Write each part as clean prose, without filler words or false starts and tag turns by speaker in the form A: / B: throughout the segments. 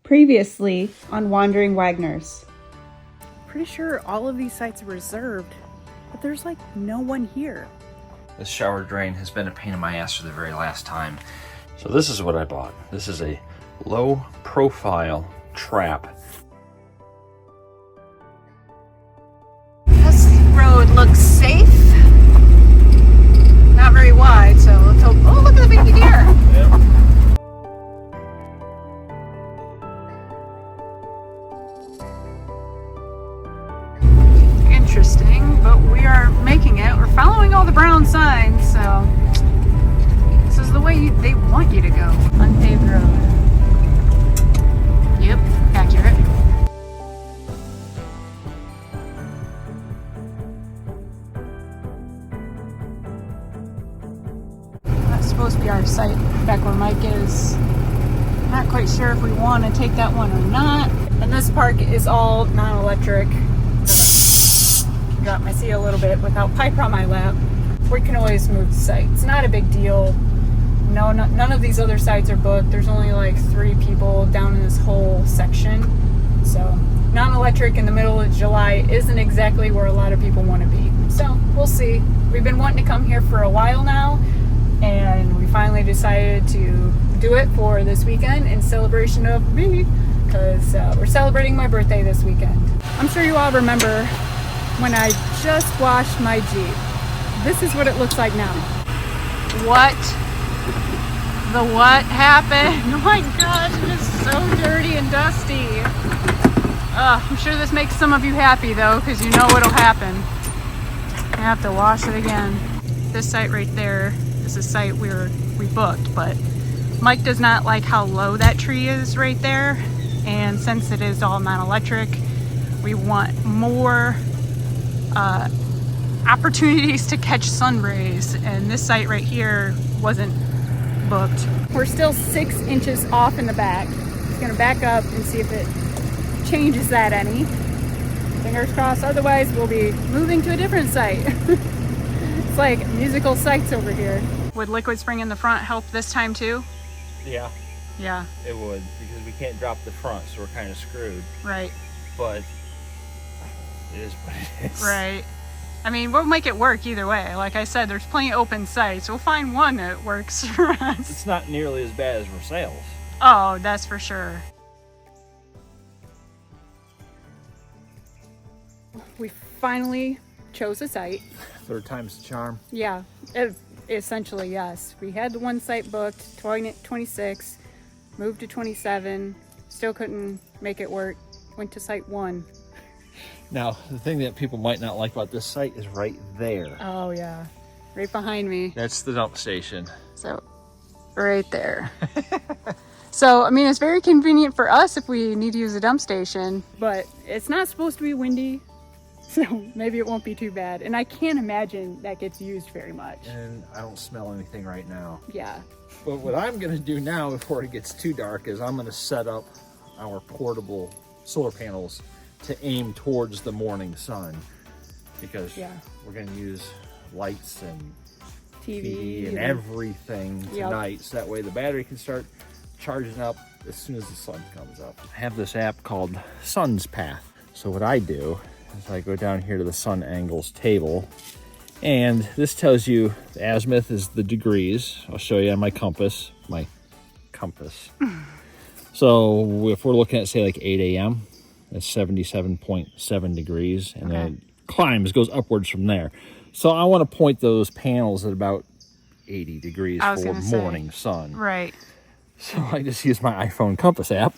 A: Previously on Wandering Wagners.
B: Pretty sure all of these sites are reserved, but there's like no one here.
C: This shower drain has been a pain in my ass for the very last time. So this is what I bought. This is a low profile trap.
B: This road looks safe. Not very wide, so let's hope. Oh, look at the baby deer!
C: Yep.
B: Interesting, but we are making it. We're following all the brown signs, so this is the way they want you to go. Unpaved road. Yep, accurate. That's supposed to be our site back where Mike is. Not quite sure if we want to take that one or not. And this park is all non-electric. Drop my seat a little bit without Piper on my lap. We can always move the site. It's not a big deal. No, none of these other sites are booked. There's only like 3 people down in this whole section. So non-electric in the middle of July isn't exactly where a lot of people want to be. So we'll see. We've been wanting to come here for a while now, and we finally decided to do it for this weekend in celebration of me, because we're celebrating my birthday this weekend. I'm sure you all remember when I just washed my Jeep. This is what it looks like now. What happened? Oh my gosh, it is so dirty and dusty. I'm sure this makes some of you happy though, because you know what'll happen. I have to wash it again. This site right there is a site we booked, but Mike does not like how low that tree is right there. And since it is all non-electric, we want more opportunities to catch sun rays, and this site right here wasn't booked. We're still 6 inches off in the back. Just gonna back up and see if it changes that any. Fingers crossed, otherwise we'll be moving to a different site. It's like musical sites over here. Would liquid spring in the front help this time too?
C: Yeah.
B: Yeah.
C: It would, because we can't drop the front, so we're kind of screwed.
B: Right.
C: But it is what it is.
B: Right. I mean, we'll make it work either way. Like I said, there's plenty of open sites. We'll find one that works for us.
C: It's not nearly as bad as Versailles.
B: Oh, that's for sure. We finally chose a site.
C: 3rd time's the charm.
B: Yeah, essentially, yes. We had the one site booked, 26, moved to 27, still couldn't make it work, went to site 1.
C: Now, the thing that people might not like about this site is right there.
B: Oh yeah, right behind me.
C: That's the dump station.
B: So, right there. So, I mean, it's very convenient for us if we need to use a dump station, but it's not supposed to be windy, so maybe it won't be too bad. And I can't imagine that gets used very much.
C: And I don't smell anything right now.
B: Yeah.
C: But what I'm gonna do now before it gets too dark is I'm gonna set up our portable solar panels to aim towards the morning sun, because we're going to use lights and TV and everything tonight, so that way the battery can start charging up as soon as the sun comes up. I have this app called Sun's Path. So what I do is I go down here to the sun angles table, and this tells you the azimuth is the degrees. I'll show you on my compass. So if we're looking at say like 8 a.m., that's 77.7 degrees, and then it climbs, goes upwards from there. So I want to point those panels at about 80 degrees for morning sun.
B: Right.
C: So I just use my iPhone compass app.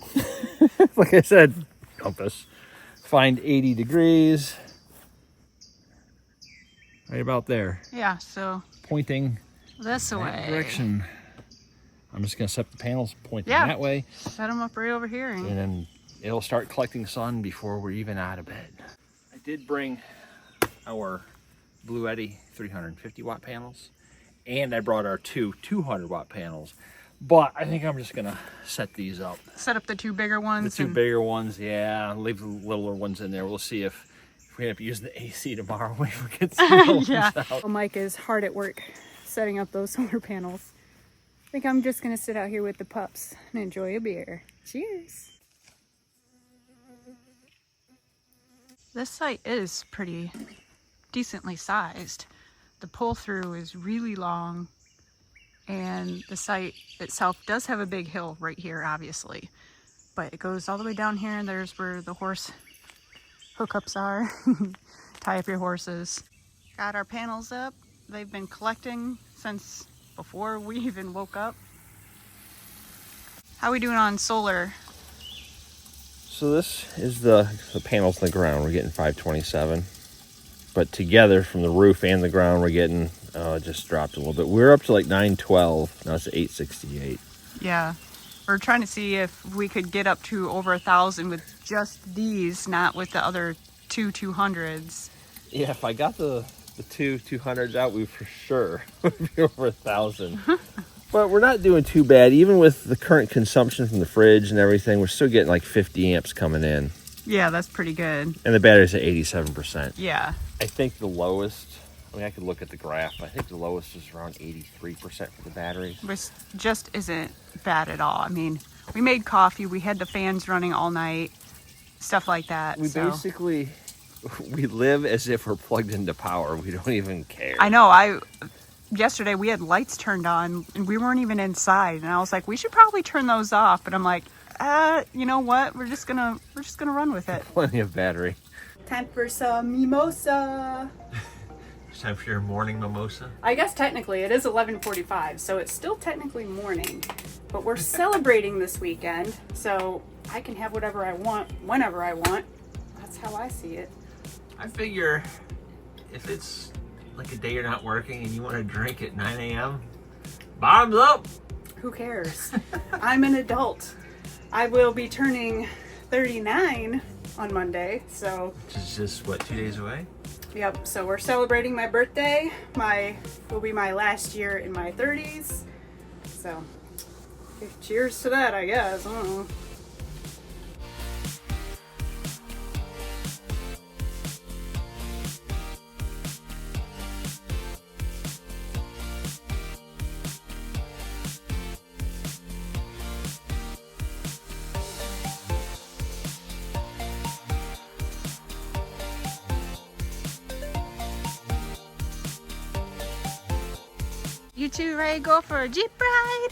C: Like I said, compass. Find 80 degrees. Right about there.
B: Yeah, so
C: pointing
B: this way.
C: That direction. I'm just going to set the panels pointing that way.
B: Set them up right over here.
C: And then it'll start collecting sun before we're even out of bed. I did bring our Blue Eddy 350 watt panels, and I brought our 200 watt panels, but I think I'm just gonna set these up.
B: Set up the 2 bigger ones?
C: The 2 bigger ones, yeah. Leave the littler ones in there. We'll see if we end up using the AC tomorrow when we get some out.
B: Well, Mike is hard at work setting up those solar panels. I think I'm just gonna sit out here with the pups and enjoy a beer. Cheers. This site is pretty decently sized. The pull-through is really long, and the site itself does have a big hill right here, obviously. But it goes all the way down here, and there's where the horse hookups are. Tie up your horses. Got our panels up. They've been collecting since before we even woke up. How are we doing on solar?
C: So this is the panels on the ground. We're getting 527. But together from the roof and the ground, we're getting, it just dropped a little bit. We were up to like 912. Now it's 868.
B: Yeah. We're trying to see if we could get up to over 1,000 with just these, not with the other two 200s.
C: Yeah, if I got the two 200s out, we for sure would be over 1,000. But we're not doing too bad. Even with the current consumption from the fridge and everything, we're still getting like 50 amps coming in.
B: Yeah, that's pretty good.
C: And the battery's at 87%.
B: Yeah.
C: I think the lowest, I mean, I could look at the graph. I think the lowest is around 83% for the batteries.
B: Which just isn't bad at all. I mean, we made coffee. We had the fans running all night. Stuff like that.
C: We basically, we live as if we're plugged into power. We don't even care.
B: I know. Yesterday we had lights turned on and we weren't even inside, and I was like, we should probably turn those off, but I'm like, you know what, we're just gonna run with it.
C: Plenty of battery.
B: Time for some mimosa.
C: It's time for your morning mimosa.
B: I guess technically it is 11:45, so it's still technically morning, but we're celebrating this weekend, so I can have whatever I want whenever I want. That's how I see it.
C: I figure if it's like a day you're not working and you want to drink at 9 a.m., bottoms up.
B: Who cares? I'm an adult. I will be turning 39 on Monday, so.
C: Which is just, what, 2 days away?
B: Yep, so we're celebrating my birthday. Will be my last year in my 30s. So, cheers to that, I guess. I don't know. You two ready to go for a Jeep ride?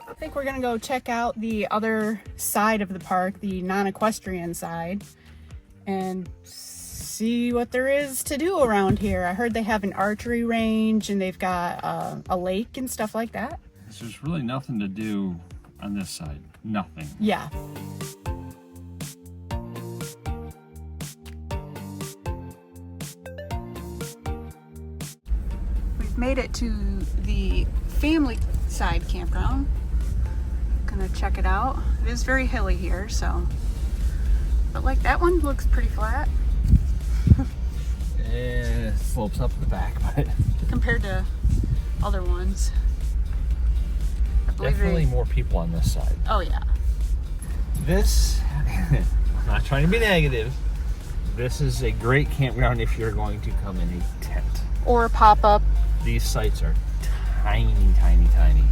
B: I think we're gonna go check out the other side of the park, the non-equestrian side, and see what there is to do around here. I heard they have an archery range and they've got a lake and stuff like that.
C: So there's really nothing to do on this side. Nothing.
B: Yeah. Made it to the family side campground. Gonna check it out. It is very hilly here, so, but like that one looks pretty flat.
C: It slopes up the back, but
B: compared to other ones. I believe
C: definitely more people on this side.
B: Oh yeah.
C: This, I'm not trying to be negative. This is a great campground if you're going to come in a tent.
B: Or pop up.
C: These sites are tiny, tiny, tiny.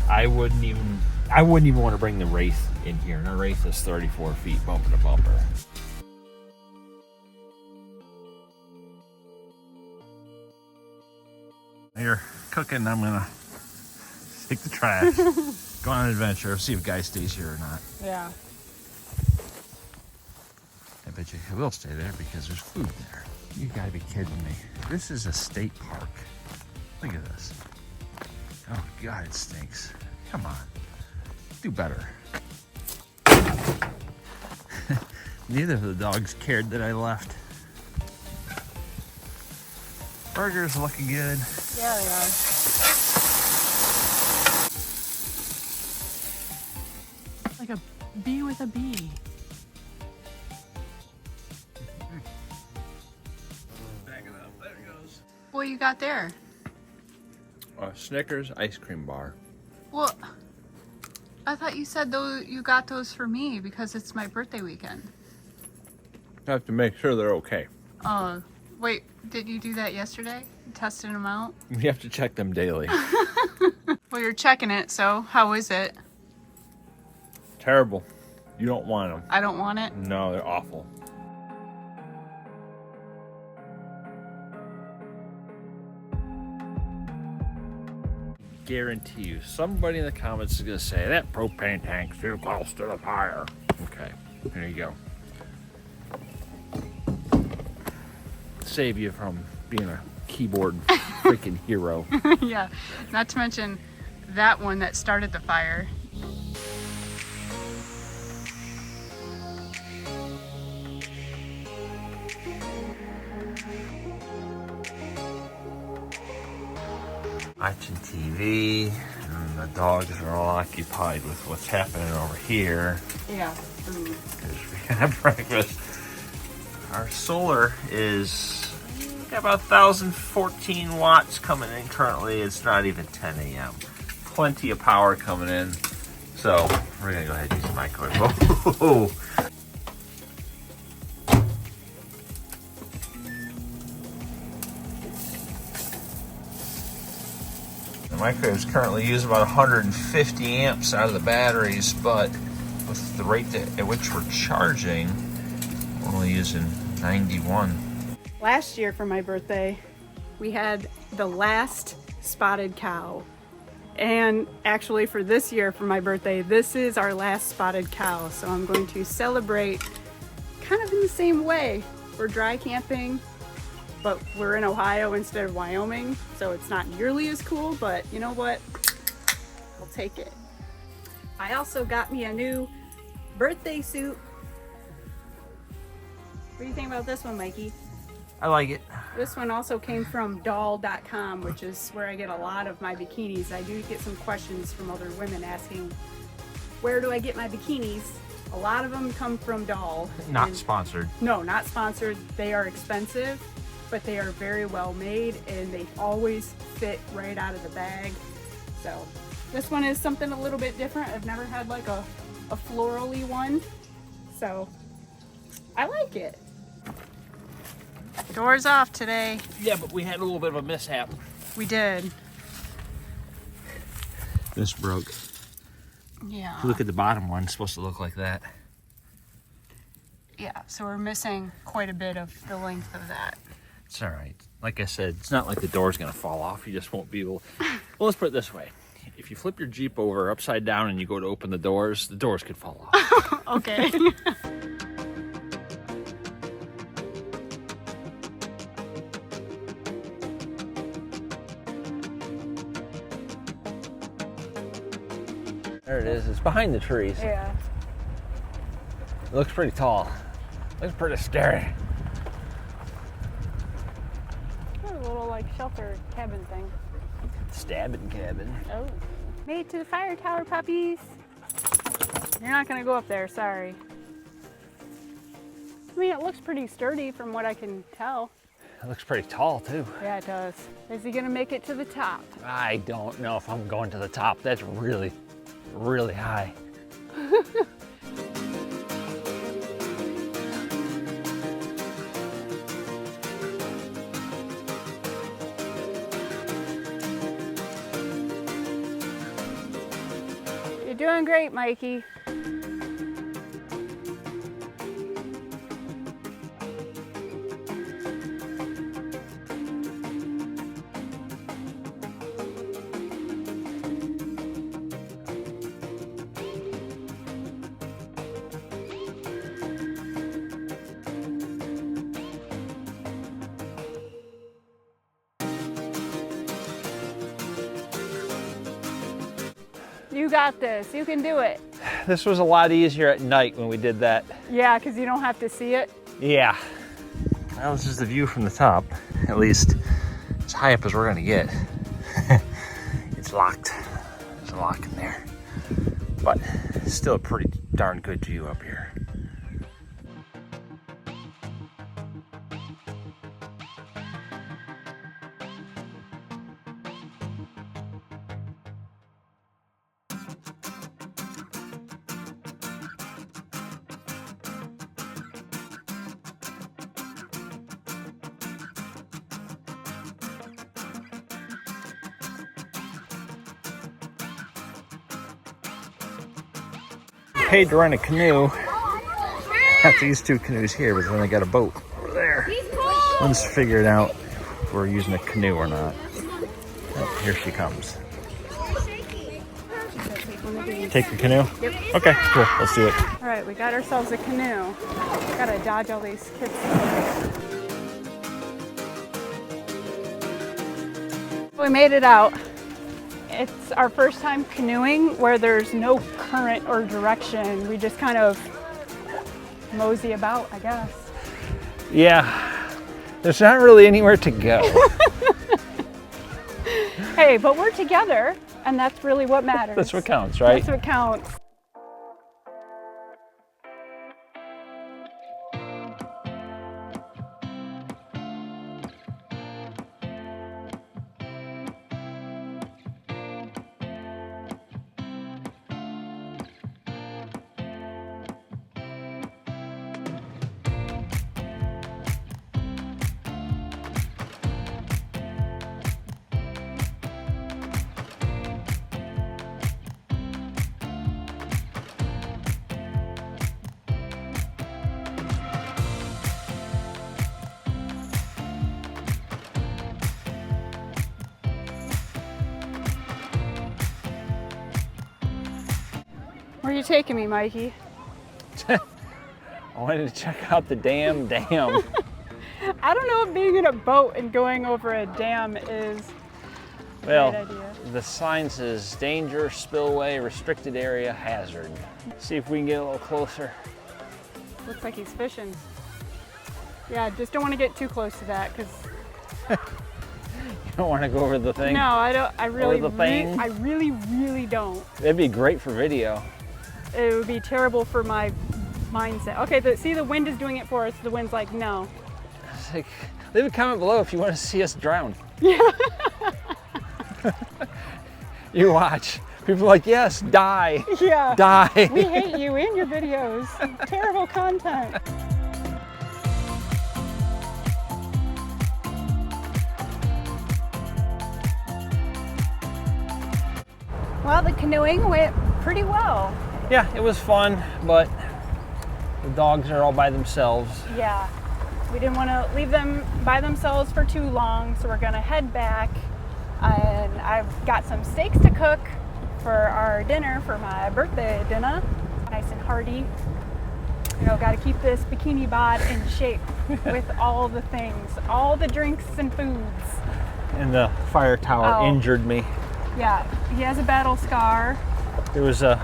C: I wouldn't even want to bring the Wraith in here. And our Wraith is 34 feet bumper to bumper. Here, cooking, I'm gonna take the trash, go on an adventure, see if Guy stays here or not.
B: Yeah.
C: I bet you he will stay there because there's food there. You gotta be kidding me. This is a state park. Look at this. Oh God, it stinks. Come on, do better. Neither of the dogs cared that I left. Burgers looking good.
B: Yeah, they are. Like a bee with a bee.
C: Back it up. There it goes.
B: What you got there?
C: Snickers ice cream bar.
B: Well, I thought you said you got those for me because it's my birthday weekend.
C: I have to make sure they're okay.
B: Oh, wait, did you do that yesterday? Testing them out?
C: We have to check them daily.
B: Well, you're checking it, so how is it?
C: Terrible. You don't want them.
B: I don't want it?
C: No, they're awful. Guarantee you, somebody in the comments is going to say, that propane tank's too close to the fire. Okay, there you go. Save you from being a keyboard freaking hero.
B: Yeah, not to mention that one that started the fire.
C: Watching TV, and the dogs are all occupied with what's happening over here.
B: Yeah, food.
C: Because we had breakfast. Our solar is got about 1,014 watts coming in currently. It's not even 10 a.m. Plenty of power coming in. So we're gonna go ahead and use the microwave. Oh. The microwave is currently using about 150 amps out of the batteries, but with the rate at which we're charging, we're only using 91.
B: Last year for my birthday, we had the last spotted cow. And actually for this year for my birthday, this is our last spotted cow. So I'm going to celebrate kind of in the same way. We're dry camping, but we're in Ohio instead of Wyoming, so it's not nearly as cool, but you know what? I'll take it. I also got me a new birthday suit. What do you think about this one, Mikey?
C: I like it.
B: This one also came from doll.com, which is where I get a lot of my bikinis. I do get some questions from other women asking, where do I get my bikinis? A lot of them come from Doll.
C: Not sponsored.
B: No, not sponsored. They are expensive, but they are very well made and they always fit right out of the bag. So this one is something a little bit different. I've never had like a florally one, so I like it. Doors off today.
C: Yeah, but we had a little bit of a mishap.
B: We did.
C: This broke.
B: Yeah.
C: Look at the bottom one. It's supposed to look like that.
B: Yeah, so we're missing quite a bit of the length of that.
C: It's all right. Like I said, it's not like the door's going to fall off. You just won't be able... Well, let's put it this way. If you flip your Jeep over upside down and you go to open the doors could fall off.
B: Okay.
C: There it is. It's behind the trees.
B: Yeah.
C: It looks pretty tall. Looks pretty scary.
B: A little like shelter cabin thing.
C: Stabbing cabin.
B: Oh. Made it to the fire tower, puppies. You're not gonna go up there, sorry. I mean, it looks pretty sturdy from what I can tell.
C: It looks pretty tall too.
B: Yeah, it does. Is he gonna make it to the top?
C: I don't know if I'm going to the top. That's really, really high.
B: You're doing great, Mikey. You got this. You can do it.
C: This was a lot easier at night when we did that.
B: Yeah, because you don't have to see it.
C: Yeah. Well, this is the view from the top, at least as high up as we're gonna get. It's locked. There's a lock in there. But still a pretty darn good view up here. paid to rent a canoe. Got these two canoes here, but then I got a boat over there. Let's figure it out if we're using a canoe or not. Oh, here she comes. Take the canoe?
B: Yep.
C: Okay, cool. Let's do it.
B: All right, we got ourselves a canoe. Gotta dodge all these kids. We made it out. It's our first time canoeing where there's no current or direction. We just kind of mosey about, I guess.
C: Yeah, there's not really anywhere to go.
B: Hey, but we're together, and that's really what matters.
C: That's what counts, right?
B: That's what counts. Where are you taking me, Mikey?
C: I wanted to check out the dam.
B: I don't know if being in a boat and going over a dam is a great idea.
C: The sign says danger, spillway, restricted area, hazard. See if we can get a little closer.
B: Looks like he's fishing. Yeah, just don't want to get too close to that because
C: You don't want to go over the thing?
B: no, I don't. I really,
C: Over the thing?
B: I really don't.
C: It'd be great for video.
B: It would be terrible for my mindset. Okay, see, the wind is doing it for us. The wind's like, no.
C: It's like, leave a comment below if you want to see us drown.
B: Yeah.
C: You watch. People are like, yes, die.
B: Yeah.
C: Die.
B: We hate you in your videos. Terrible content. Well, the canoeing went pretty well.
C: Yeah, it was fun, but the dogs are all by themselves.
B: Yeah, we didn't want to leave them by themselves for too long, so we're gonna head back. And I've got some steaks to cook for our dinner, for my birthday dinner. Nice and hearty. You know, got to keep this bikini bod in shape with all the things, all the drinks and foods.
C: And the fire tower injured me.
B: Yeah, he has a battle scar.
C: There was a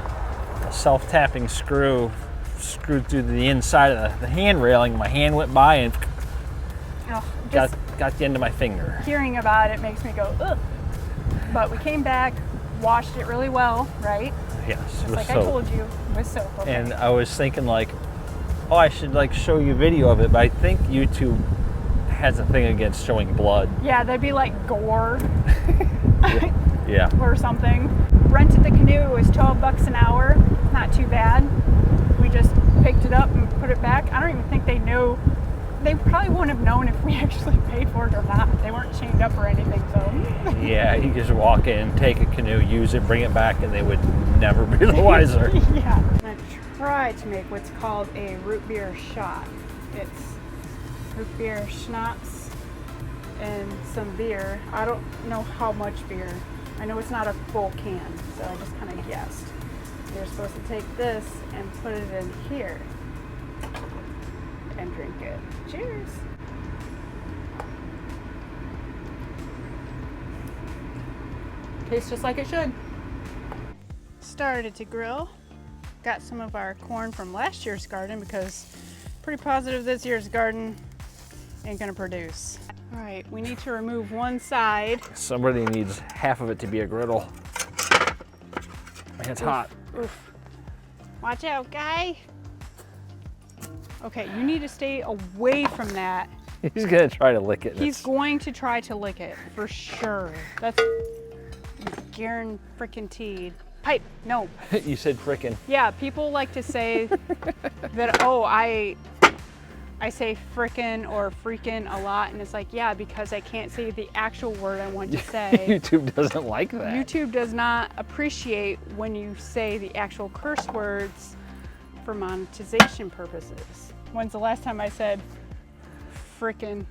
C: self-tapping screw screwed through the inside of the hand railing. My hand went by and got the end of my finger.
B: Hearing about it makes me go, ugh. But we came back, washed it really well, right?
C: Yes,
B: Just like I told you, with soap. Okay.
C: And I was thinking like, oh, I should like show you video of it, but I think YouTube has a thing against showing blood.
B: Yeah, that'd be like gore.
C: Yeah.
B: Or something. Rented the canoe, it was $12 an hour, not too bad. We just picked it up and put it back. I don't even think they knew, they probably wouldn't have known if we actually paid for it or not. They weren't chained up or anything, so.
C: Yeah, you just walk in, take a canoe, use it, bring it back, and they would never be the wiser.
B: Yeah. I'm gonna try to make what's called a root beer shot. It's root beer schnapps and some beer. I don't know how much beer. I know it's not a full can, so I just kind of guessed. You're supposed to take this and put it in here and drink it. Cheers. Tastes just like it should. Started to grill. Got some of our corn from last year's garden because pretty positive this year's garden ain't gonna produce. All right, we need to remove one side.
C: Somebody needs half of it to be a griddle. It's hot.
B: Oof. Watch out, guy. Okay, you need to stay away from that.
C: He's gonna try to lick it.
B: He's going to try to lick it, for sure. That's guaranteed. Pipe, no.
C: You said frickin'.
B: Yeah, people like to say that, oh, I say frickin' or freakin' a lot, and it's like, yeah, because I can't say the actual word I want to say.
C: YouTube doesn't like that.
B: YouTube does not appreciate when you say the actual curse words for monetization purposes. When's the last time I said frickin'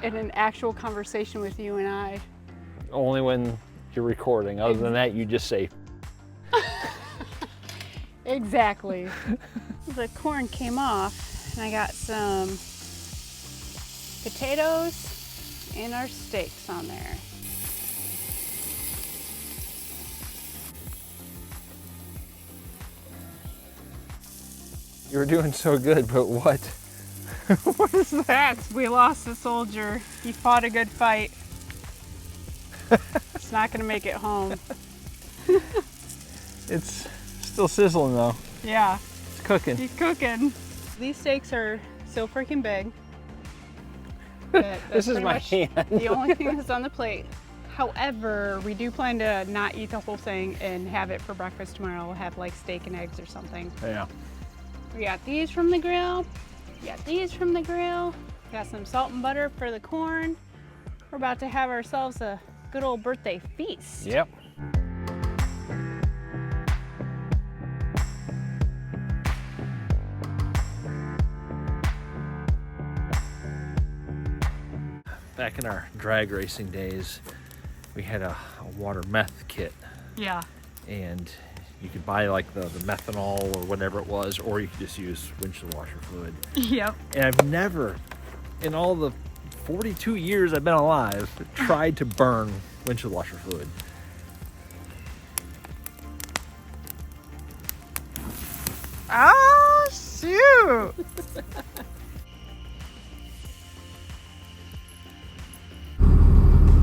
B: in an actual conversation with you and I?
C: Only when you're recording. Other than that, you just say.
B: Exactly. The corn came off and I got some potatoes and our steaks on there.
C: You were doing so good, but what?
B: What is that? We lost a soldier. He fought a good fight. It's not gonna make it home.
C: It's still sizzling though.
B: Yeah.
C: It's cooking.
B: He's cooking. These steaks are so freaking big.
C: This is my hand.
B: The only thing that's on the plate. However, we do plan to not eat the whole thing and have it for breakfast tomorrow. We'll have like steak and eggs or something.
C: Yeah.
B: We got these from the grill. We got these from the grill. Got some salt and butter for the corn. We're about to have ourselves a good old birthday feast.
C: Yep. Back in our drag racing days, we had a water meth kit.
B: Yeah.
C: And you could buy like the methanol or whatever it was, or you could just use windshield washer fluid.
B: Yep.
C: And I've never, in all the 42 years I've been alive, tried to burn windshield washer fluid.
B: Oh, shoot.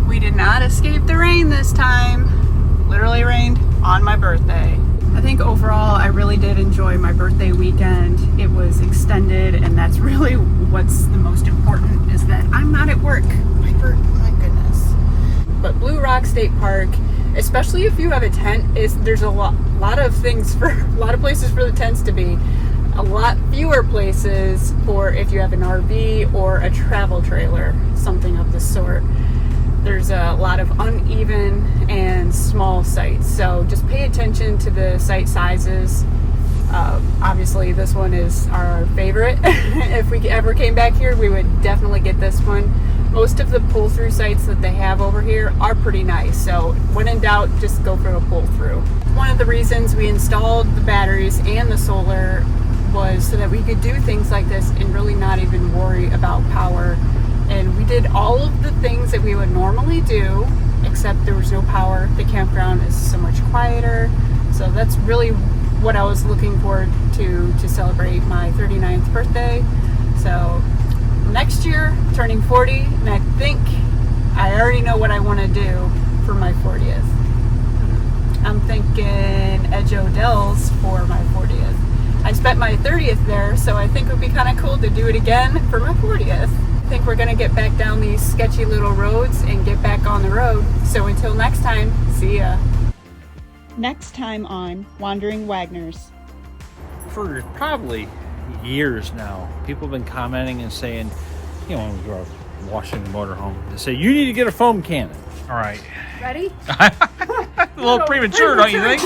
B: We did not escape the rain this time. Literally rained on my birthday. I think overall I really did enjoy my birthday weekend. It was extended, and that's really what's the most important, is that I'm not at work. My goodness. But Blue Rock State Park, especially if you have a tent, there's a lot of things for a lot of places for the tents to be. A lot fewer places for if you have an RV or a travel trailer, something of the sort. There's a lot of uneven and small sites, so just pay attention to the site sizes. Obviously this one is our favorite. If we ever came back here, we would definitely get this one. Most of the pull-through sites that they have over here are pretty nice, so when in doubt, just go for a pull-through. One of the reasons we installed the batteries and the solar was so that we could do things like this and really not even worry about power. And we did all of the things that we would normally do, except there was no power. The campground is so much quieter. So that's really what I was looking forward to celebrate my 39th birthday. So next year, turning 40, and I think I already know what I want to do for my 40th. I'm thinking Edge Odell's for my 40th. I spent my 30th there, so I think it would be kind of cool to do it again for my 40th. I think we're gonna get back down these sketchy little roads and get back on the road. So until next time, see ya.
A: Next time on Wandering Wagners.
C: For probably years now, people have been commenting and saying, you know, when we go out washing the motorhome, they say, you need to get a foam cannon. All right.
B: Ready?
C: A little premature, don't you think?